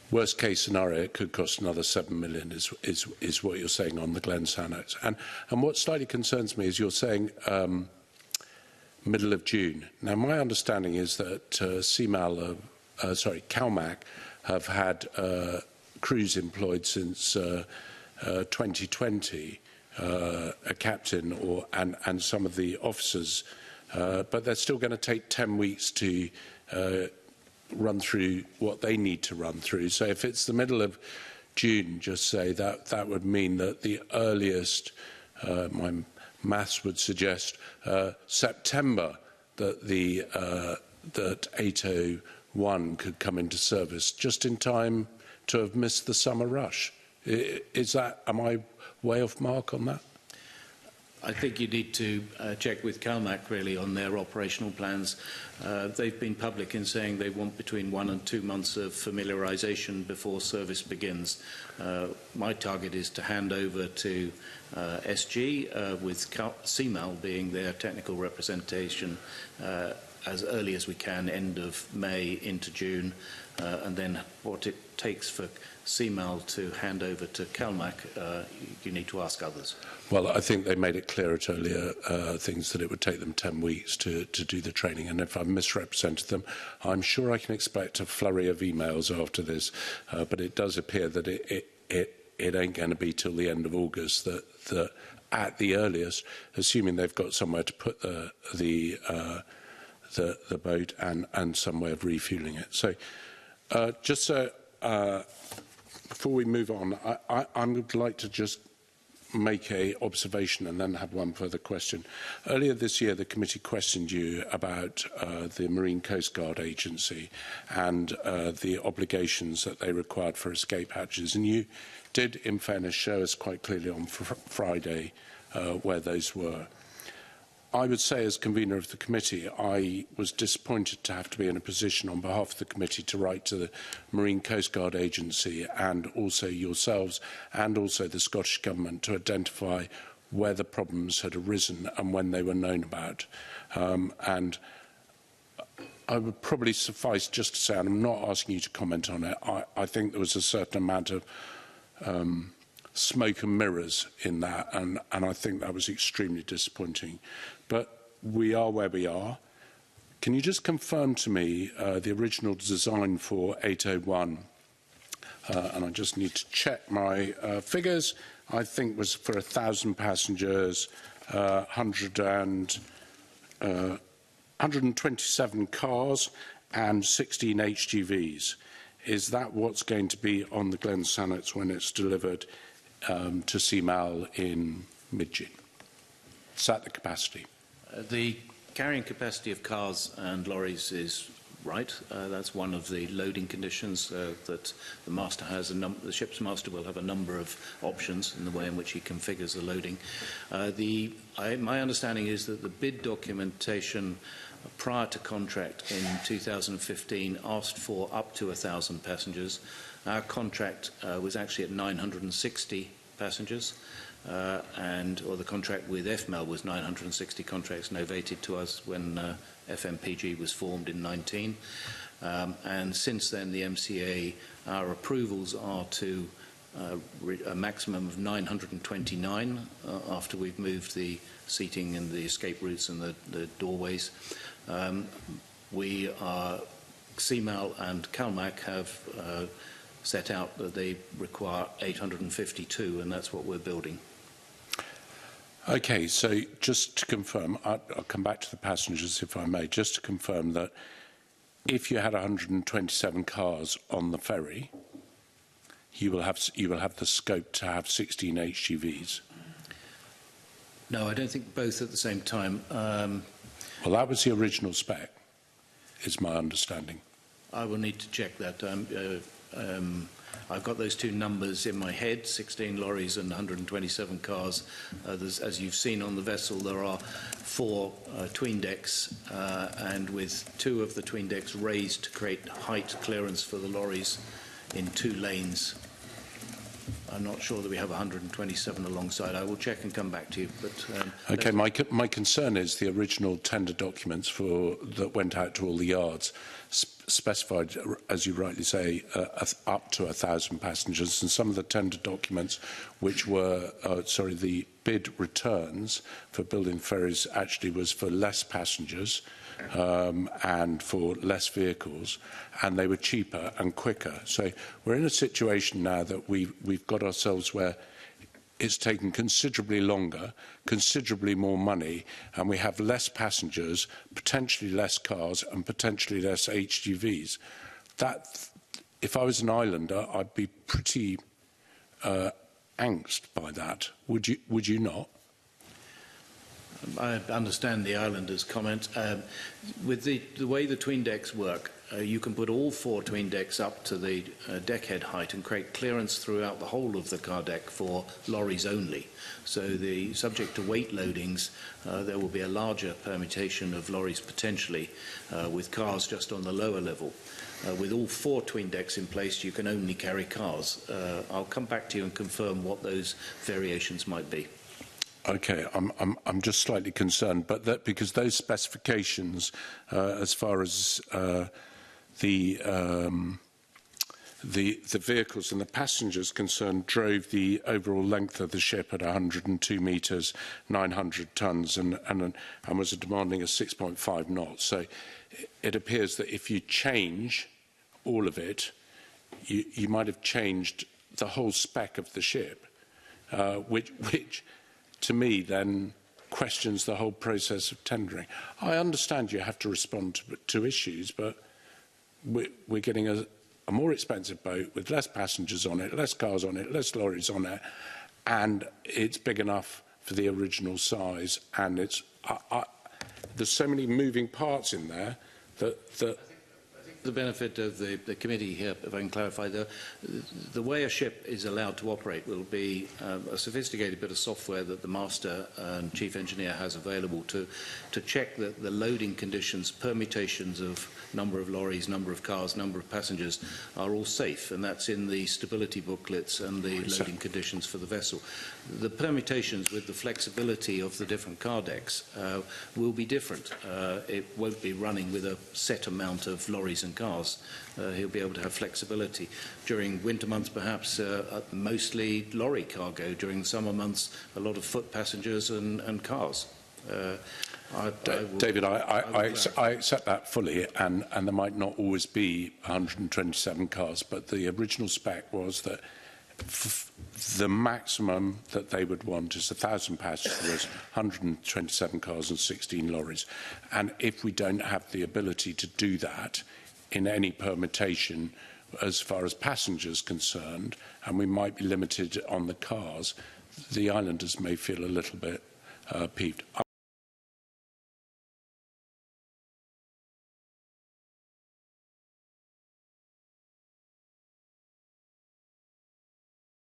Worst case scenario, it could cost another 7 million, is what you're saying on the Glen Sannox. And what slightly concerns me is you're saying middle of June. Now, my understanding is that CalMac have had crews employed since 2020, a captain and some of the officers, but they're still going to take 10 weeks to run through what they need to run through. So if it's the middle of June, just say that would mean that the earliest, my maths would suggest, September, that that 801 could come into service just in time to have missed the summer rush. Am I way off mark on that? I think you need to check with CalMac really on their operational plans. They've been public in saying they want between 1 and 2 months of familiarisation before service begins. My target is to hand over to SG with CMAL being their technical representation as early as we can, end of May into June, and then what it takes for CMAL to hand over to CalMac, you need to ask others. Well, I think they made it clear at earlier things that it would take them 10 weeks to do the training, and if I've misrepresented them, I'm sure I can expect a flurry of emails after this, but it does appear that it ain't going to be till the end of August that at the earliest, assuming they've got somewhere to put the boat and some way of refueling it. So just so before we move on, I would like to just make an observation and then have one further question. Earlier this year, the committee questioned you about the Marine Coast Guard Agency and the obligations that they required for escape hatches, and you did, in fairness, show us quite clearly on Friday where those were. I would say, as convener of the committee, I was disappointed to have to be in a position on behalf of the committee to write to the Marine Coast Guard Agency and also yourselves and also the Scottish Government to identify where the problems had arisen and when they were known about. And I would probably suffice just to say, and I'm not asking you to comment on it, I think there was a certain amount of smoke and mirrors in that, and I think that was extremely disappointing. But we are where we are. Can you just confirm to me the original design for 801, and I just need to check my figures, I think was for 1,000 passengers, 127 cars and 16 HGVs. Is that what's going to be on the Glen Sannox when it's delivered to CMAL in mid-June? Is that the capacity? The carrying capacity of cars and lorries is right. That's one of the loading conditions that the master has. The ship's master will have a number of options in the way in which he configures the loading. My understanding is that the bid documentation prior to contract in 2015 asked for up to 1,000 passengers. Our contract was actually at 960 passengers, or the contract with FML was 960 contracts novated to us when FMPG was formed in 19. And since then, the MCA, our approvals are to a maximum of 929 after we've moved the seating and the escape routes and the doorways. CMAL and CalMac have set out that they require 852, and that's what we're building. Okay, so just to confirm, I'll come back to the passengers if I may, just to confirm that if you had 127 cars on the ferry, you will have the scope to have 16 HGVs. No, I don't think both at the same time. Well, that was the original spec, is my understanding. I will need to check that. I've got those two numbers in my head, 16 lorries and 127 cars. As you've seen on the vessel, there are 4 tween decks, and with 2 of the tween decks raised to create height clearance for the lorries in 2 lanes. I'm not sure that we have 127 alongside. I will check and come back to you. But okay, my concern is the original tender documents that went out to all the yards specified, as you rightly say, up to 1,000 passengers, and some of the tender documents, which were, the bid returns for building ferries actually was for less passengers and for less vehicles, and they were cheaper and quicker. So we're in a situation now that we've got ourselves where it's taken considerably longer, considerably more money, and we have less passengers, potentially less cars, and potentially less HGVs. That, if I was an islander, I'd be pretty angst by that. Would you not? I understand the islanders' comment. With the way the tween decks work, you can put all 4 tween decks up to the deckhead height and create clearance throughout the whole of the car deck for lorries only. So the subject to weight loadings, there will be a larger permutation of lorries potentially, with cars just on the lower level. With all 4 tween decks in place, you can only carry cars. I'll come back to you and confirm what those variations might be. Okay, I'm just slightly concerned, but that because those specifications, as far as the vehicles and the passengers concerned, drove the overall length of the ship at 102 metres, 900 tonnes, and was demanding a 6.5 knots. So it appears that if you change all of it, you might have changed the whole spec of the ship, which to me then questions the whole process of tendering. I understand you have to respond to issues, but we're getting a more expensive boat with less passengers on it, less cars on it, less lorries on it, and it's big enough for the original size, and it's there's so many moving parts in there that the benefit of the committee here, if I can clarify, the way a ship is allowed to operate will be a sophisticated bit of software that the master and chief engineer has available to check that the loading conditions, permutations of number of lorries, number of cars, number of passengers are all safe, and that's in the stability booklets and the loading conditions for the vessel. The permutations with the flexibility of the different car decks will be different. It won't be running with a set amount of lorries and cars. He'll be able to have flexibility. During winter months, perhaps mostly lorry cargo. During summer months, a lot of foot passengers and cars. David, I accept that fully, and there might not always be 127 cars, but the original spec was that the maximum that they would want is 1,000 passengers, 127 cars and 16 lorries. And if we don't have the ability to do that in any permutation as far as passengers concerned, and we might be limited on the cars, the islanders may feel a little bit peeved.